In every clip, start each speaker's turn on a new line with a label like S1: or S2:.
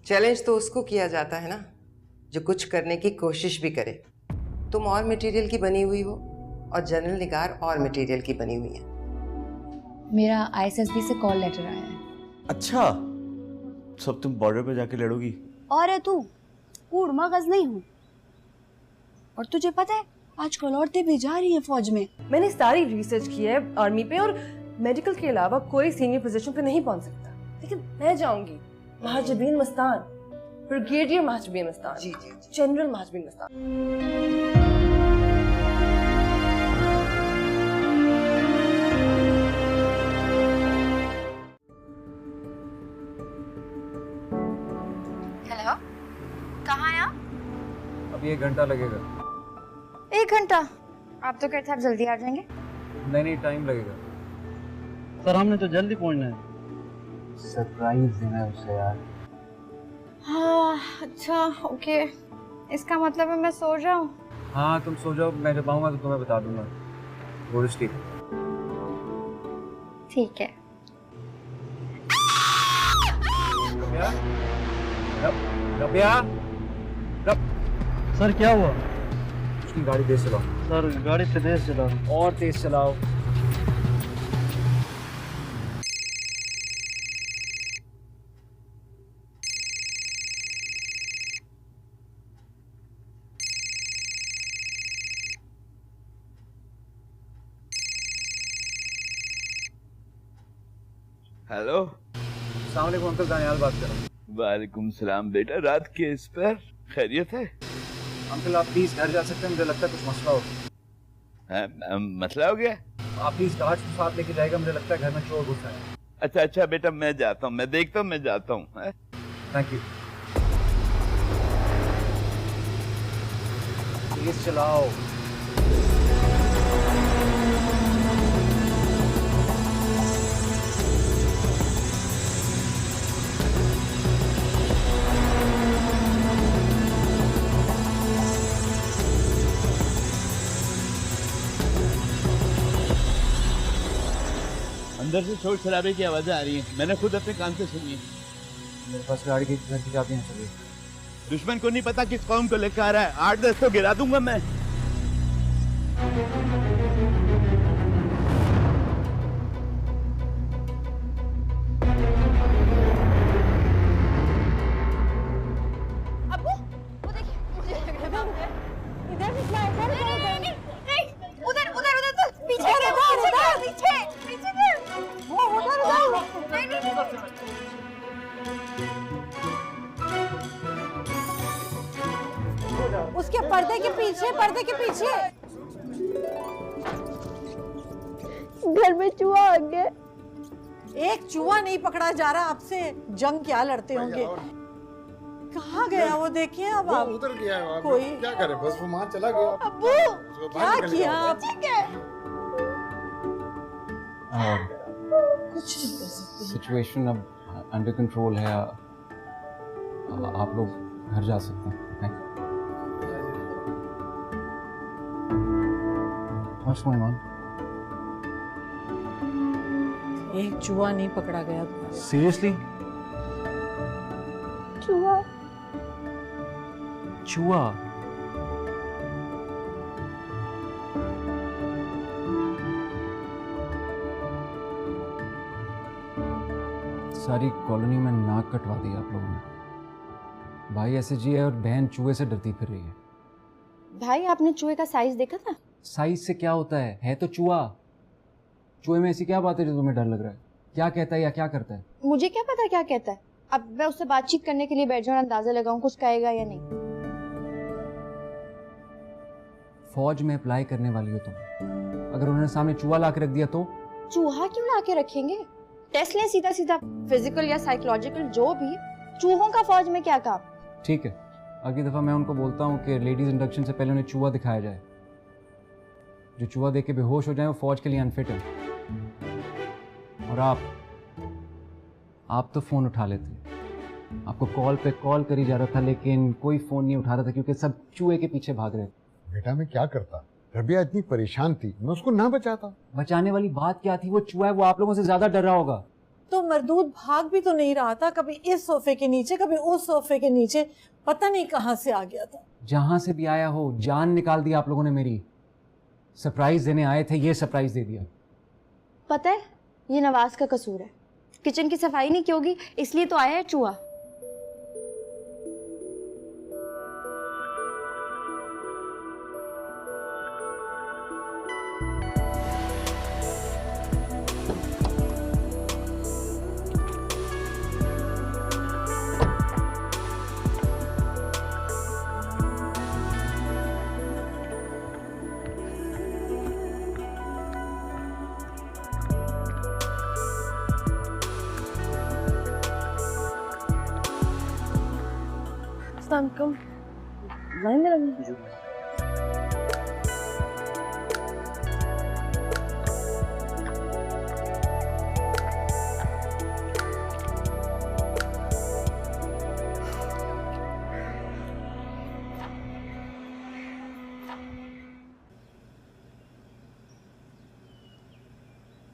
S1: Challenge तो उसको किया जाता है ना जो कुछ करने की कोशिश भी करे। तुम और मटेरियल की बनी हुई हो और जनरल निगार और मटेरियल की बनी हुई है।
S2: मेरा आईएसएसबी से कॉल लेटर आया है।
S3: अच्छा, सब तुम बॉर्डर पे जाके लड़ोगी?
S2: और है तू कूड़मा गज नहीं हूँ। और तुझे पता है आजकल औरतें भी जा रही हैं फौज में।
S4: मैंने सारी रिसर्च की है आर्मी पे, और मेडिकल के अलावा कोई सीनियर पोजीशन पे नहीं पहुंच सकता, लेकिन मैं जाऊंगी। महाजबीन मस्तान, ब्रिगेडियर महाजबीन मस्तान,
S1: जी जी जी।
S4: जनरल महाजबीन मस्तान।
S2: हेलो, कहाँ हैं आप?
S5: अभी 1 घंटा लगेगा।
S2: 1 घंटा? आप तो कहते आप जल्दी आ जाएंगे।
S5: नहीं, टाइम लगेगा।
S6: सर हमने तो जल्दी पहुंचना है।
S5: सरप्राइज देना है उसे यार।
S2: हाँ अच्छा ओके, इसका मतलब है मैं सो जाऊँ?
S5: हाँ तुम सो जाओ, मैं जब आऊंगा तो तुम्हें बता दूंगा। Good sleep.
S2: ठीक है।
S5: रबिया,
S6: सर क्या हुआ?
S5: उसकी गाड़ी तेज चलाओ।
S6: सर गाड़ी पे तेज चला रहा हूं।
S5: और तेज चलाओ।
S3: हेलो।
S5: अस्सलाम वालेकुम अंकल, दानियाल बात कर रहा हूँ।
S3: वालेकुम सलाम बेटा, रात के इस पर खैरियत है?
S5: अंकल आप प्लीज घर जा सकते हैं, मुझे लगता है कुछ मसला हो गया।
S3: मसला हो गया?
S5: आप प्लीज गार्ड को साथ लेके जाएगा, मुझे लगता है घर में चोर घुसा है।
S3: अच्छा बेटा, मैं जाता हूँ, मैं देखता हूँ, मैं जाता हूँ।
S5: Thank you. तेज चलाओ।
S3: अंदर से शोर शराबे की आवाजें आ रही हैं, मैंने खुद अपने कान से सुनी है।
S5: मेरे पास गाड़ी की घर की चाबियां चली।
S3: दुश्मन को नहीं पता किस कौम को लेकर आ रहा है, 8-10 तो गिरा दूंगा मैं।
S2: अब्बू वो देखिए, मुझे लग रहा है इधर निकला है। उधर उधर उधर तो पीछे पीछे वो उधर
S7: उसके पर्दे के पीछे
S2: घर में चूहा आ गया।
S7: एक चूहा नहीं पकड़ा जा रहा, आपसे जंग क्या लड़ते होंगे। कहाँ गया वो? देखिए अब आप
S8: उतर गया है।
S7: कोई
S8: क्या करे, बस वो वहां चला गया।
S7: अब्बू क्या किया आप? कुछ नहीं कर सकते।
S5: सिचुएशन अब अंडर कंट्रोल है, आप लोग घर जा सकते हैं। What's going on?
S7: एक चूहा नहीं पकड़ा गया।
S5: Seriously?
S2: चूहा
S5: चूहा? सारी कॉलोनी में नाक कटवा दी आप लोगों ने। भाई एसएचजी है और बहन चूहे से डरती फिर रही है।
S2: भाई आपने चूहे का साइज देखा था?
S5: साइज से क्या होता है तो चूहा। चूहे में ऐसी क्या बात है जो तुम्हें डर लग रहा है? क्या कहता है या क्या करता है?
S2: मुझे क्या पता क्या कहता है। अब मैं उससे बातचीत करने के लिए बैठ जाऊं, अंदाजा लगाऊं कुछ कहेगा या नहीं।
S5: फौज में अप्लाई करने वाली हो तुम, अगर उन्होंने सामने चूहा ला के रख दिया तो?
S2: चूहा क्यों ला के रखेंगे? टेस्ट लें सीधा सीधा, फिजिकल या साइकोलॉजिकल जो भी। चूहों का फौज में क्या काम?
S5: ठीक है, अगली दफा मैं उनको बोलता हूँ कि लेडीज इंडक्शन से पहले उन्हें चूहा दिखाया जाए। जो चूहा देख के बेहोश हो जाए वो फौज के लिए अनफिट है। और आप तो फोन उठा लेते, आपको कॉल पे कॉल करी जा रहा था लेकिन कोई फोन नहीं उठा रहा था क्योंकि सब चूहे के पीछे भाग रहे थे।
S8: बेटा मैं क्या करता, रबिया इतनी परेशान थी, मैं उसको ना बचाता।
S5: बचाने वाली बात क्या थी? वो चूहा है, वो आप लोगों से ज्यादा डर रहा होगा।
S7: तो मरदूद भाग भी तो नहीं रहा था, कभी इस सोफे के नीचे कभी उस सोफे के नीचे, पता नहीं कहाँ से आ गया था।
S5: जहां से भी आया हो, जान निकाल दी आप लोगों ने मेरी। सरप्राइज देने आए थे, ये सरप्राइज दे दिया।
S2: पता है ये नवाज का कसूर है, किचन की सफाई नहीं की होगी इसलिए तो आया है चूहा।
S4: लाइन में लगी।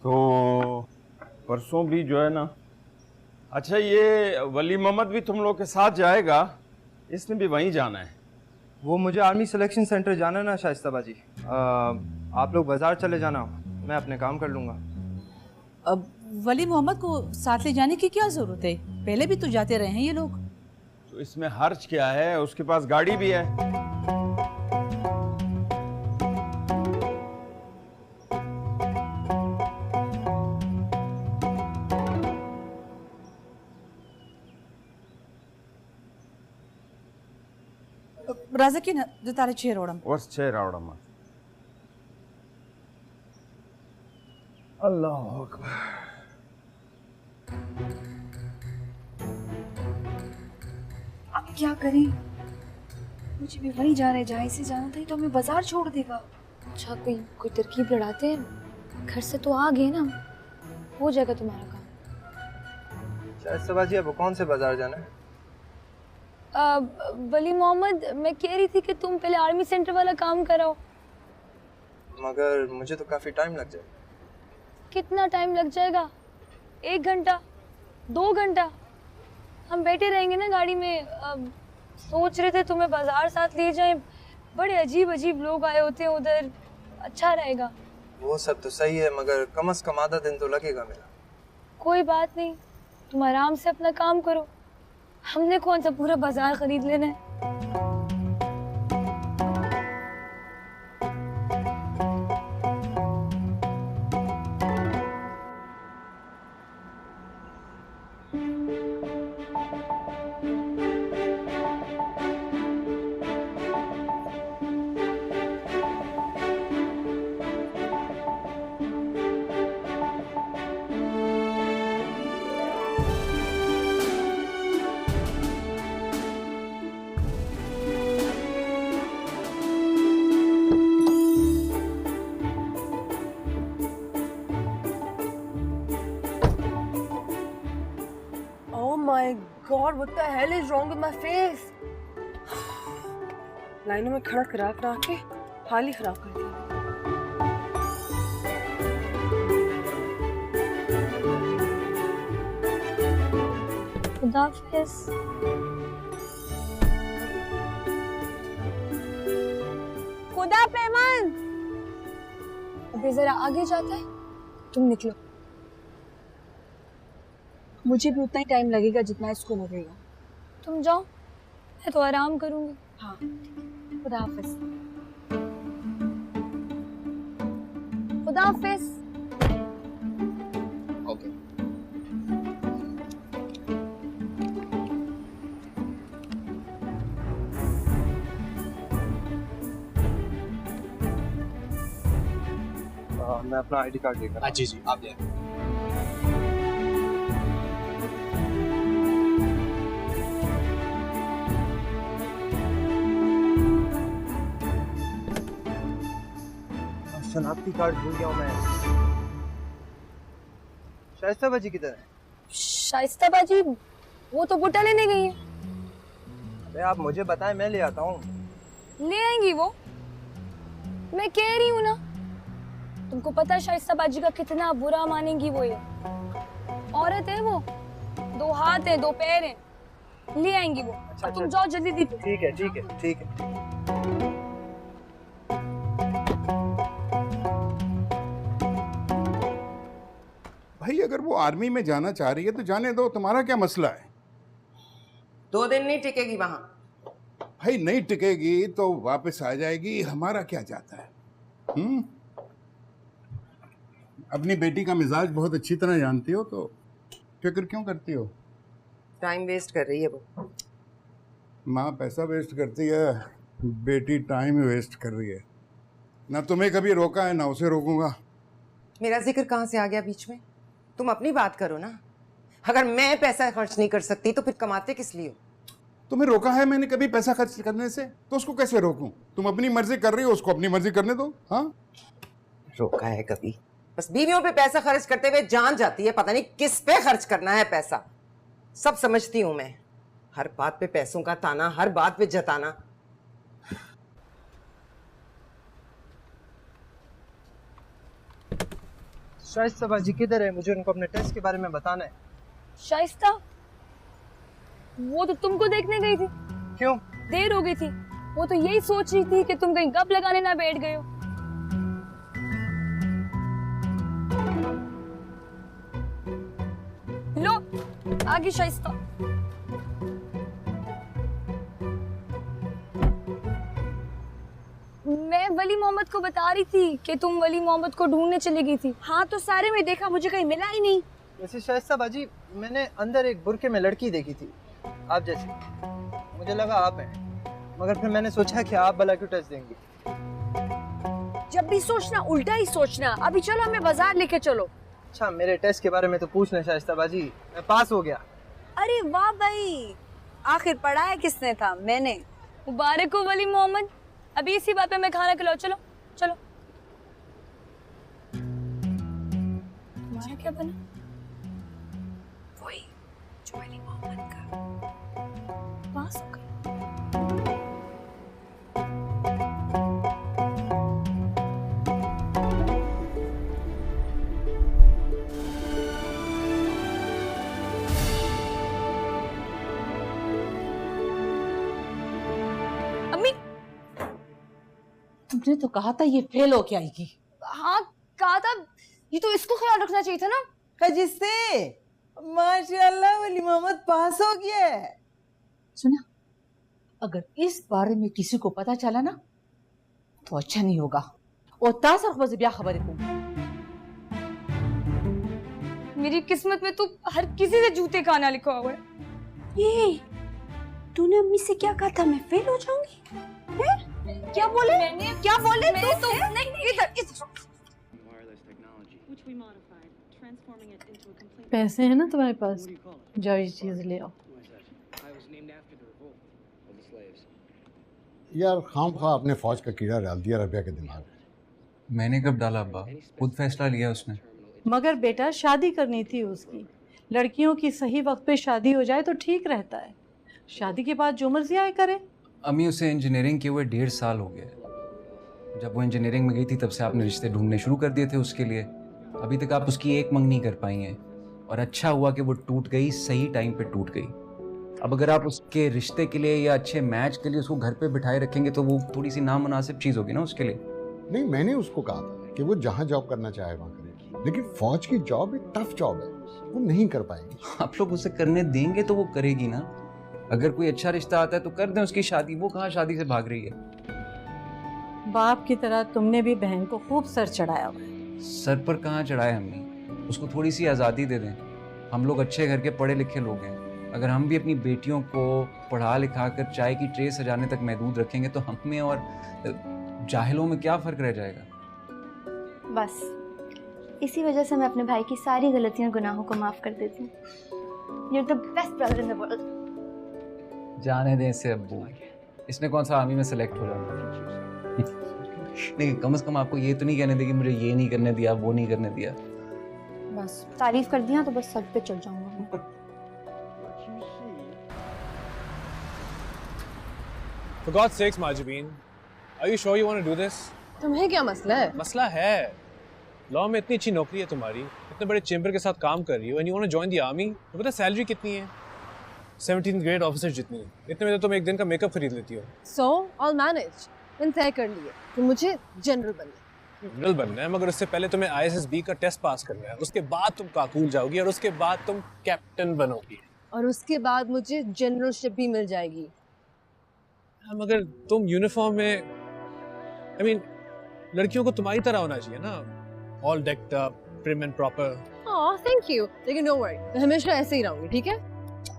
S9: तो परसों भी जो है ना, अच्छा ये वली मोहम्मद भी तुम लोग के साथ जाएगा? इसने भी वहीं जाना है।
S10: वो मुझे आर्मी सिलेक्शन सेंटर जाना है ना शाइस्ता बाजी। आप लोग बाजार चले जाना, मैं अपने काम कर लूँगा।
S11: अब वली मोहम्मद को साथ ले जाने की क्या ज़रूरत है? पहले भी तो जाते रहे हैं ये लोग।
S9: तो इसमें हर्ज क्या है, उसके पास गाड़ी भी है।
S11: राज़की ना जो तारे छे रोड़म
S9: छे रावड़म। अल्लाह अकबर।
S2: अब क्या करें? मुझे भी वहीं जाना है जहाँ इसे जाना था, तो हमें बाजार छोड़ देगा। अच्छा कोई तरकीब लड़ाते हैं, घर से तो आ गए ना, हो जाएगा तुम्हारा काम।
S10: शाइस्ता बाजी अब कौन से बाजार जाना है?
S2: वली मोहम्मद, मैं कह रही थी कि तुम पहले आर्मी सेंटर वाला काम कराओ।
S10: मगर मुझे तो काफ़ी टाइम लग जाएगा।
S2: कितना टाइम लग जाएगा? 1 घंटा 2 घंटा? हम बैठे रहेंगे ना गाड़ी में। सोच रहे थे तुम्हें बाजार साथ ले जाएं, बड़े अजीब अजीब लोग आए होते हैं उधर, अच्छा रहेगा।
S10: वो सब तो सही है, मगर कम से कम आधा दिन तो लगेगा मेरा।
S2: कोई बात नहीं, तुम आराम से अपना काम करो, हमने कौन सा पूरा बाजार खरीद लेना है।
S4: My God, what the hell is wrong with my face? लाइनों में खड़ा करा के हाल ही खराब कर दिया।
S2: खुदाफिज। खुदा पेमान। अभी जरा आगे जाता है, तुम निकलो।
S11: मुझे भी उतना ही टाइम लगेगा जितना इसको लगेगा।
S2: तुम जाओ, मैं तो आराम करूंगी।
S11: हाँ,
S2: खुदा हाफिज। खुदा हाफिज।
S10: ओके। मैं अपना आईडी कार्ड लेकर।
S6: जी जी, आप जाए।
S10: शनाख्ती कार्ड भूल गया हूँ मैं। शाइस्ता बाजी किधर है?
S2: शाइस्ता बाजी वो तो बुट्टा लेने गई है।
S10: अरे आप मुझे बताएं, मैं ले आता हूँ।
S2: ले आएंगी वो, मैं कह रही हूँ ना। तुमको पता है शाइस्ता बाजी का कितना बुरा मानेंगी वो ये। औरत है वो, 2 हाथ है 2 पैर है, ले आएंगी वो। और तुम जाओ जल्दी दीदी।
S10: ठीक है ठीक है ठीक है।
S8: भाई अगर वो आर्मी में जाना चाह रही है तो जाने दो, तुम्हारा क्या मसला है?
S1: 2 दिन नहीं टिकेगी वहां।
S8: भाई नहीं टिकेगी तो वापस आ जाएगी, हमारा क्या जाता है? अपनी बेटी का मिजाज बहुत अच्छी तरह जानती हो तो फिक्र क्यों करती हो?
S1: टाइम वेस्ट कर रही है वो।
S8: माँ पैसा वेस्ट करती है, बेटी टाइम वेस्ट कर रही है। ना तुम्हें कभी रोका है ना उसे रोकूंगा।
S1: मेरा जिक्र कहाँ से आ गया बीच में? तुम अपनी बात करो ना। अगर मैं पैसा खर्च नहीं कर सकती तो फिर कमाते किस लिए हो?
S8: तुम्हें रोका है मैंने कभी पैसा खर्च करने से? तो उसको कैसे रोकूं? तुम अपनी मर्जी कर रही हो, उसको अपनी मर्जी करने दो। हाँ,
S1: रोका है कभी? बस बीवियों पे पैसा खर्च करते हुए जान जाती है, पता नहीं किस पे खर्च करना है पैसा। सब समझती हूं मैं, हर बात पे पैसों का ताना, हर बात पे जताना।
S10: शाइस्ता बाजी किधर है? मुझे उनको अपने टेस्ट के बारे में बताना है।
S2: शाइस्ता वो तो तुमको देखने गई थी।
S10: क्यों?
S2: देर हो गई थी। वो तो यही सोच रही थी कि तुम कहीं गप लगाने ना बैठ गए हो। लो आगे शाइस्ता। मैं वली मोहम्मद को बता रही थी कि तुम वली मोहम्मद को ढूंढने चली गई थी।
S7: हाँ तो सारे में देखा, मुझे कहीं मिला ही नहीं।
S10: वैसे शाइस्ता बाजी मैंने अंदर एक बुरके में लड़की देखी थी आप जैसी, मुझे लगा आप हैं, मगर फिर मैंने सोचा कि आप भला क्यों टेस्ट देंगी।
S7: जब भी सोचना उल्टा ही सोचना। अभी चलो हमें बाजार लेके चलो।
S10: अच्छा मेरे टेस्ट के बारे में तो पूछ लें शाइस्ता बाजी, मैं पास हो गया।
S7: अरे वाह भाई, आखिर पढ़ाया किसने था? मैंने।
S2: मुबारक हो वली मोहम्मद। अभी इसी बात पे मैं खाना खिलाओ। चलो चलो। तुम्हारा क्या बना?
S7: वही जो वली मोहम्मद का।
S2: पास हो गई। अम्मी
S11: तुमने तो कहा था ये फेल होके आएगी।
S2: हाँ कहा था, ये तो इसको ख्याल रखना चाहिए था ना।
S7: जिससे माशाल्लाह वली मोहम्मद पास हो गया है।
S11: सुना, अगर इस बारे में किसी को पता चला ना तो अच्छा नहीं होगा। और तासर खबर खबर को
S2: मेरी किस्मत में तो हर किसी से जूते खाना लिखा हुआ है।
S7: ये तूने अम्मी से क्या कहा था? मैं फेल हो जाऊंगी? क्या बोले? क्या बोले?
S2: मैं तो नहीं इधर
S12: पैसे हैं ना तुम्हारे पास? जाओ ये चीज ले आओ।
S8: यार खामखा अपने फौज का कीड़ा डाल दिया रबिया के दिमाग में।
S5: मैंने कब डाला अब्बा? खुद फैसला लिया उसने।
S12: मगर बेटा शादी करनी थी उसकी। लड़कियों की सही वक्त पे शादी हो जाए तो ठीक रहता है। शादी के बाद जो मर्जी आए करे।
S5: अम्मी उसे इंजीनियरिंग किए हुए 1.5 साल हो गए। जब वो इंजीनियरिंग में गई थी तब से आपने रिश्ते ढूंढने शुरू कर दिए थे उसके लिए। अभी तक आप उसकी एक मंगनी कर पाई हैं, और अच्छा हुआ कि वो टूट गई, सही टाइम पे टूट गई। अब अगर आप उसके रिश्ते के लिए या अच्छे मैच के लिए उसको घर पे बिठाए रखेंगे तो वो थोड़ी सी नामुनासिब चीज़ होगी ना उसके लिए।
S8: नहीं, मैंने उसको कहा था कि वो जहाँ जॉब करना चाहे वहाँ करे, लेकिन फौज की जॉब एक टफ जॉब है, वो नहीं कर पाएगी।
S5: आप लोग उसे करने देंगे तो वो करेगी ना। अगर कोई अच्छा रिश्ता आता है तो कर दें उसकी शादी। वो कहाँ शादी से भाग रही है?
S12: बाप की तरह तुमने भी बहन को खूब सर चढ़ाया हुआ है।
S5: सर पर कहाँ चढ़ाए अम्मी? उसको थोड़ी सी आज़ादी दे दें। हम लोग अच्छे घर के पढ़े लिखे लोग हैं। अगर हम भी अपनी बेटियों को पढ़ा लिखा कर चाय की ट्रे सजाने तक महदूद रखेंगे तो हम में और जाहिलों में क्या फ़र्क रह जाएगा?
S2: बस इसी वजह से मैं अपने भाई की सारी गलतियां गुनाहों को माफ़ कर देती हूँ। You're the best brother in the world.
S5: जाने दें इसे अब्बू, इसने कौन सा आर्मी में सेलेक्ट हो जाना। नहीं, कम से कम आपको ये तो नहीं कहने देगी मुझे ये नहीं करने दिया, वो नहीं करने दिया।
S2: बस तारीफ कर दिया तो बस सर पे चढ़ जाऊंगा।
S13: For God's sakes, Majibeen, are you sure you want to do this?
S4: तुम्हें क्या मसला है?
S13: मसला है। लॉ में इतनी अच्छी नौकरी है तुम्हारी, इतने बड़े चेंबर के साथ काम कर रही हो, and you want to join the army. तो पता सैलरी कितनी है? 17th ग्रेड ऑफिसर जितनी है। इतने में तो तुम एक दिन का मेकअप खरीद लेती हो।
S4: सो ऑल मैनेज, मैंने तय कर लिया कि मुझे जनरल बनना है।
S13: जनरल बनना है, मगर उससे पहले तुम्हें ISSB का टेस्ट पास करना है, उसके बाद तुम काकूल जाओगी और उसके बाद तुम कैप्टन बनोगी,
S4: और उसके बाद मुझे जनरलशिप भी मिल जाएगी।
S13: मगर तुम यूनिफॉर्म में, I mean, लड़कियों को तुम्हारी तरह होना चाहिए ना, all decked up, prim and proper.
S4: Oh thank you, लेकिन नो वरी, मैं हमेशा ऐसे ही रहूंगी, ठीक है?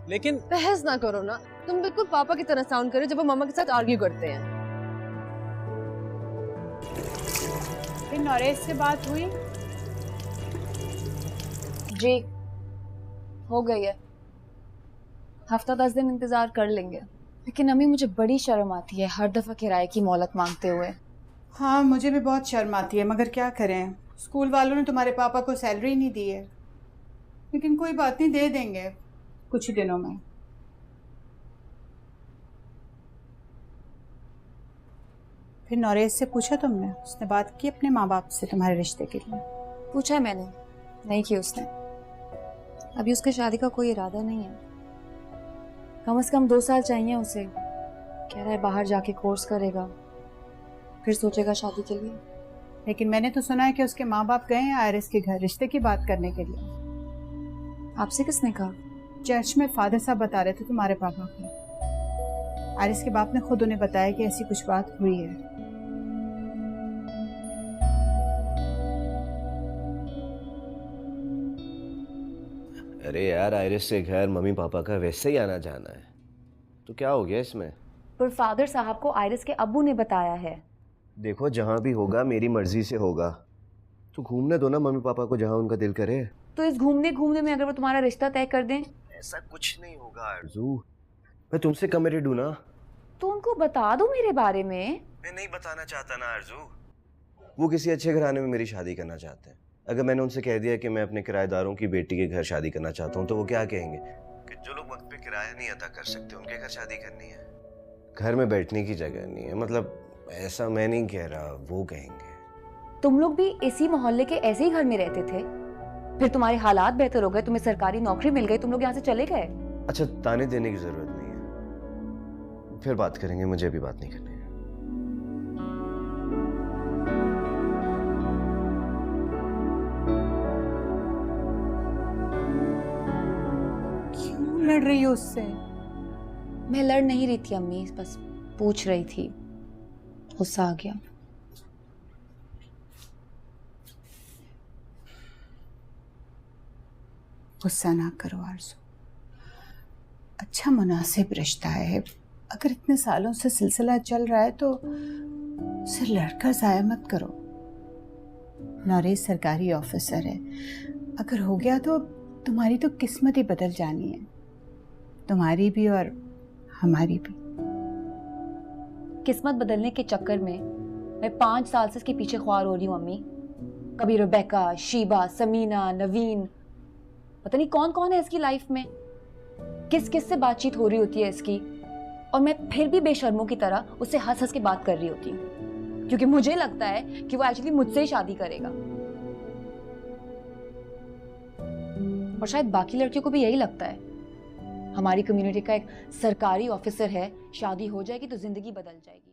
S13: लेकिन
S4: बहस ना करो ना, तुम बिल्कुल पापा की तरह साउंड करो जब वो मम्मा के साथ आर्ग्यू करते हैं।
S12: फिर नरेश से बात हुई?
S2: जी हो गई है, हफ्ता 10 दिन इंतजार कर लेंगे। लेकिन अम्मी मुझे बड़ी शर्म आती है हर दफा किराए की मोहलत मांगते हुए।
S12: हाँ मुझे भी बहुत शर्म आती है, मगर क्या करें, स्कूल वालों ने तुम्हारे पापा को सैलरी नहीं दी है। लेकिन कोई बात नहीं, दे देंगे कुछ ही दिनों में। फिर नरेश से पूछा तुमने? उसने बात की अपने माँ बाप से तुम्हारे रिश्ते के लिए?
S2: पूछा है मैंने, नहीं की उसने। अभी उसके शादी का कोई इरादा नहीं है, कम से कम 2 साल चाहिए उसे। कह रहा है बाहर जाके कोर्स करेगा, फिर सोचेगा शादी के लिए।
S12: लेकिन मैंने तो सुना है कि उसके माँ बाप गए हैं आयरिस के घर रिश्ते की बात करने के लिए।
S2: आपसे किसने कहा?
S12: चर्च में फादर साहब बता रहे थे तुम्हारे पापा को। आयरिस के बाप ने खुद उन्हें बताया कि ऐसी कुछ बात हुई है।
S14: अरे यार, आयरिस के घर मम्मी पापा का वैसे ही आना जाना है, तो क्या हो गया इसमें?
S2: पर फादर साहब को आयरिस के अब्बू ने बताया है।
S14: देखो, जहाँ भी होगा मेरी मर्जी से होगा, तो घूमने दो ना मम्मी पापा को जहाँ उनका दिल करे।
S2: तो इस घूमने घूमने में अगर वो तुम्हारा रिश्ता तय कर दें?
S14: ऐसा कुछ नहीं होगा आरज़ू, मैं तुमसे कमिटेड हूँ ना।
S2: तो उनको बता दो मेरे बारे में।
S14: मैं नहीं बताना चाहता ना आरज़ू, वो किसी अच्छे घराने में मेरी शादी करना चाहते हैं। अगर मैंने उनसे कह दिया कि मैं अपने किराएदारों की बेटी के घर शादी करना चाहता हूँ, तो वो क्या कहेंगे कि जो लोग वक्त पे किराया नहीं अदा कर सकते उनके घर शादी करनी है, घर में बैठने की जगह नहीं है। मतलब ऐसा मैं नहीं कह रहा, वो कहेंगे।
S2: तुम लोग भी इसी मोहल्ले के ऐसे ही घर में रहते थे, फिर तुम्हारे हालात बेहतर हो गए, तुम्हें सरकारी नौकरी मिल गई, तुम लोग यहाँ से चले गए।
S14: अच्छा, ताने देने की जरूरत नहीं है, फिर बात करेंगे, मुझे अभी बात नहीं करनी है।
S12: क्यों लड़ रही हो उससे?
S2: मैं लड़ नहीं रही थी अम्मी, बस पूछ रही थी, गुस्सा आ गया।
S12: गुस्सा ना करो आरज़ू, अच्छा मुनासिब रिश्ता है। अगर इतने सालों से सिलसिला चल रहा है तो उसे लड़कर ज़ाया मत करो। नरेश सरकारी ऑफिसर है, अगर हो गया तो तुम्हारी तो किस्मत ही बदल जानी है, तुम्हारी भी और हमारी भी।
S2: किस्मत बदलने के चक्कर में मैं 5 साल से इसके पीछे ख्वार हो रही हूँ अम्मी। कभी रेबेका, शीबा, समीना, नवीन, पता नहीं कौन कौन है इसकी लाइफ में, किस किस से बातचीत हो रही होती है इसकी, और मैं फिर भी बेशर्मों की तरह उससे हंस हंस के बात कर रही होती हूँ, क्योंकि मुझे लगता है कि वो एक्चुअली मुझसे ही शादी करेगा। और शायद बाकी लड़कियों को भी यही लगता है। हमारी कम्युनिटी का एक सरकारी ऑफिसर है, शादी हो जाएगी तो जिंदगी बदल जाएगी।